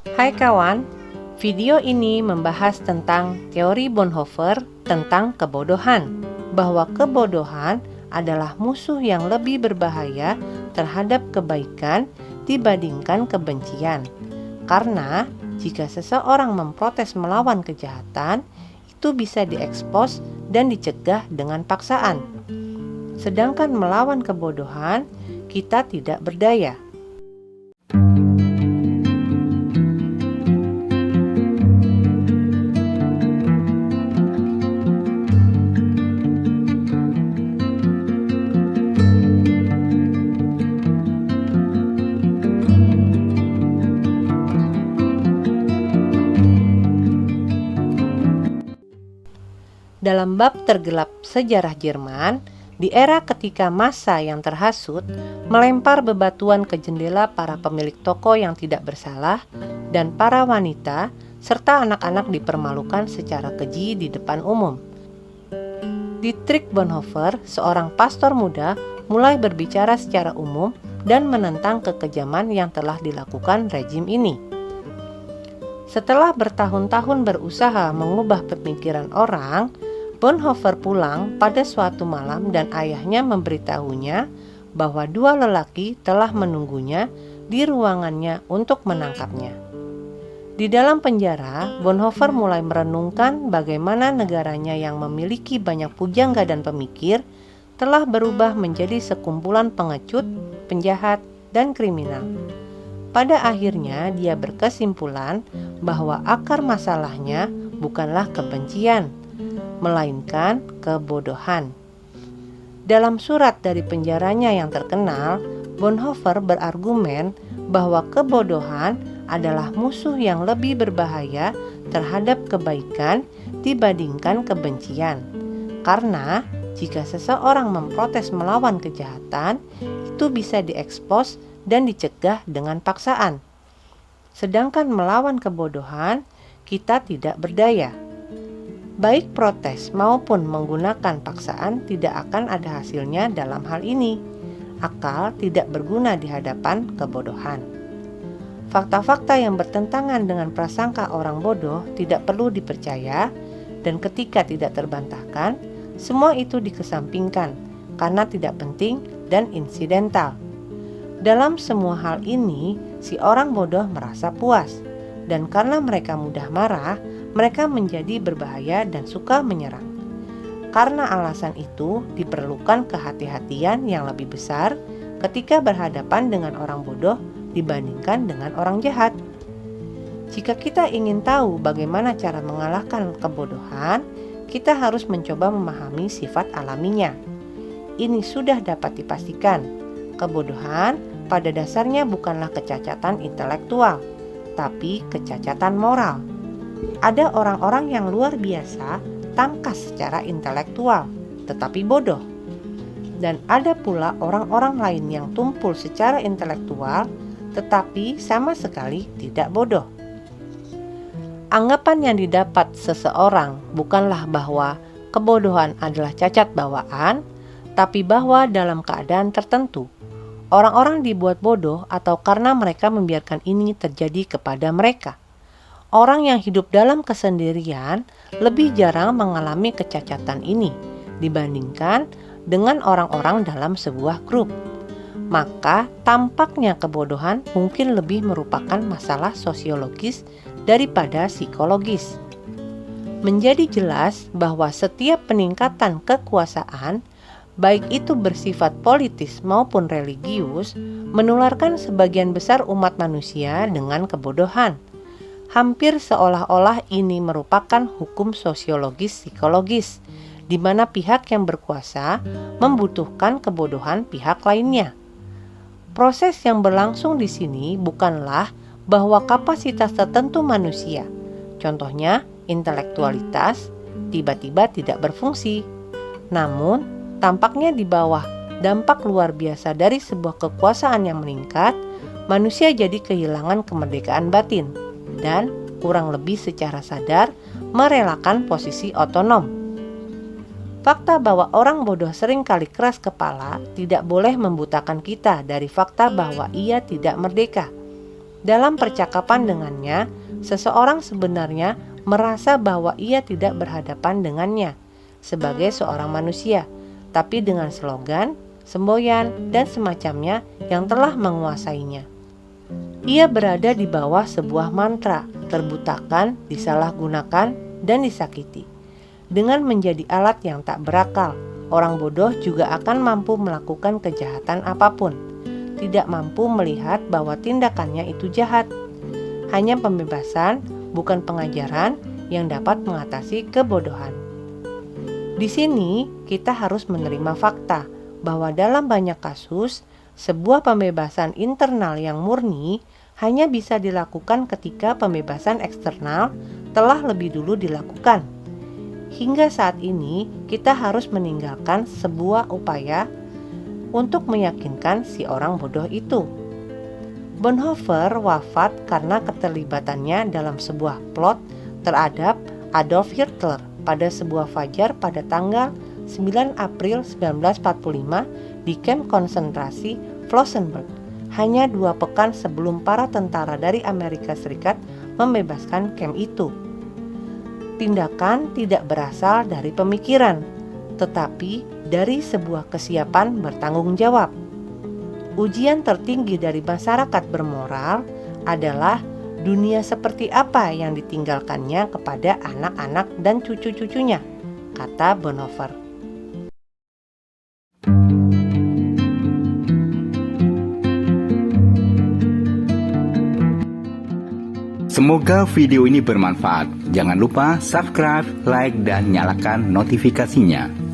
Hai kawan, video ini membahas tentang teori Bonhoeffer tentang kebodohan, bahwa kebodohan adalah musuh yang lebih berbahaya terhadap kebaikan dibandingkan kebencian. Karena jika seseorang memprotes melawan kejahatan, itu bisa diekspos dan dicegah dengan paksaan. Sedangkan melawan kebodohan, kita tidak berdaya. Dalam bab tergelap sejarah Jerman, di era ketika massa yang terhasut melempar bebatuan ke jendela para pemilik toko yang tidak bersalah dan para wanita serta anak-anak dipermalukan secara keji di depan umum. Dietrich Bonhoeffer, seorang pastor muda, mulai berbicara secara umum dan menentang kekejaman yang telah dilakukan rejim ini. Setelah bertahun-tahun berusaha mengubah pemikiran orang, Bonhoeffer pulang pada suatu malam dan ayahnya memberitahunya bahwa dua lelaki telah menunggunya di ruangannya untuk menangkapnya. Di dalam penjara, Bonhoeffer mulai merenungkan bagaimana negaranya yang memiliki banyak pujangga dan pemikir telah berubah menjadi sekumpulan pengecut, penjahat, dan kriminal. Pada akhirnya dia berkesimpulan bahwa akar masalahnya bukanlah kebencian, melainkan kebodohan. Dalam surat dari penjaranya yang terkenal, Bonhoeffer berargumen bahwa kebodohan adalah musuh yang lebih berbahaya terhadap kebaikan dibandingkan kebencian. Karena jika seseorang memprotes melawan kejahatan, itu bisa diekspos dan dicegah dengan paksaan. Sedangkan melawan kebodohan, kita tidak berdaya. Baik protes maupun menggunakan paksaan tidak akan ada hasilnya dalam hal ini. Akal tidak berguna di hadapan kebodohan. Fakta-fakta yang bertentangan dengan prasangka orang bodoh tidak perlu dipercaya, dan ketika tidak terbantahkan, semua itu dikesampingkan karena tidak penting dan insidental. Dalam semua hal ini, si orang bodoh merasa puas, dan karena mereka mudah marah, mereka menjadi berbahaya dan suka menyerang. Karena alasan itu, diperlukan kehati-hatian yang lebih besar ketika berhadapan dengan orang bodoh dibandingkan dengan orang jahat. Jika kita ingin tahu bagaimana cara mengalahkan kebodohan, kita harus mencoba memahami sifat alaminya. Ini sudah dapat dipastikan. Kebodohan pada dasarnya bukanlah kecacatan intelektual, tapi kecacatan moral. Ada orang-orang yang luar biasa tangkas secara intelektual, tetapi bodoh. Dan ada pula orang-orang lain yang tumpul secara intelektual, tetapi sama sekali tidak bodoh. Anggapan yang didapat seseorang bukanlah bahwa kebodohan adalah cacat bawaan, tapi bahwa dalam keadaan tertentu, orang-orang dibuat bodoh atau karena mereka membiarkan ini terjadi kepada mereka. Orang yang hidup dalam kesendirian lebih jarang mengalami kecacatan ini dibandingkan dengan orang-orang dalam sebuah grup. Maka tampaknya kebodohan mungkin lebih merupakan masalah sosiologis daripada psikologis. Menjadi jelas bahwa setiap peningkatan kekuasaan, baik itu bersifat politis maupun religius, menularkan sebagian besar umat manusia dengan kebodohan. Hampir seolah-olah ini merupakan hukum sosiologis psikologis, di mana pihak yang berkuasa membutuhkan kebodohan pihak lainnya. Proses yang berlangsung di sini bukanlah bahwa kapasitas tertentu manusia, contohnya intelektualitas, tiba-tiba tidak berfungsi. Namun, tampaknya di bawah dampak luar biasa dari sebuah kekuasaan yang meningkat, manusia jadi kehilangan kemerdekaan batin dan kurang lebih secara sadar merelakan posisi otonom. Fakta bahwa orang bodoh seringkali keras kepala tidak boleh membutakan kita dari fakta bahwa ia tidak merdeka. Dalam percakapan dengannya, seseorang sebenarnya merasa bahwa ia tidak berhadapan dengannya sebagai seorang manusia, tapi dengan slogan, semboyan, dan semacamnya yang telah menguasainya. Ia berada di bawah sebuah mantra, terbutakan, disalahgunakan, dan disakiti. Dengan menjadi alat yang tak berakal, orang bodoh juga akan mampu melakukan kejahatan apapun, tidak mampu melihat bahwa tindakannya itu jahat. Hanya pembebasan, bukan pengajaran, yang dapat mengatasi kebodohan. Di sini, kita harus menerima fakta bahwa dalam banyak kasus, sebuah pembebasan internal yang murni hanya bisa dilakukan ketika pembebasan eksternal telah lebih dulu dilakukan. Hingga saat ini, kita harus meninggalkan sebuah upaya untuk meyakinkan si orang bodoh itu. Bonhoeffer wafat karena keterlibatannya dalam sebuah plot terhadap Adolf Hitler pada sebuah fajar pada tanggal 9 April 1945 di kamp konsentrasi Flossenbürg, hanya 2 pekan sebelum para tentara dari Amerika Serikat membebaskan kamp itu. Tindakan tidak berasal dari pemikiran, tetapi dari sebuah kesiapan bertanggung jawab. Ujian tertinggi dari masyarakat bermoral adalah dunia seperti apa yang ditinggalkannya kepada anak-anak dan cucu-cucunya, kata Bonhoeffer. Semoga video ini bermanfaat. Jangan lupa subscribe, like, dan nyalakan notifikasinya.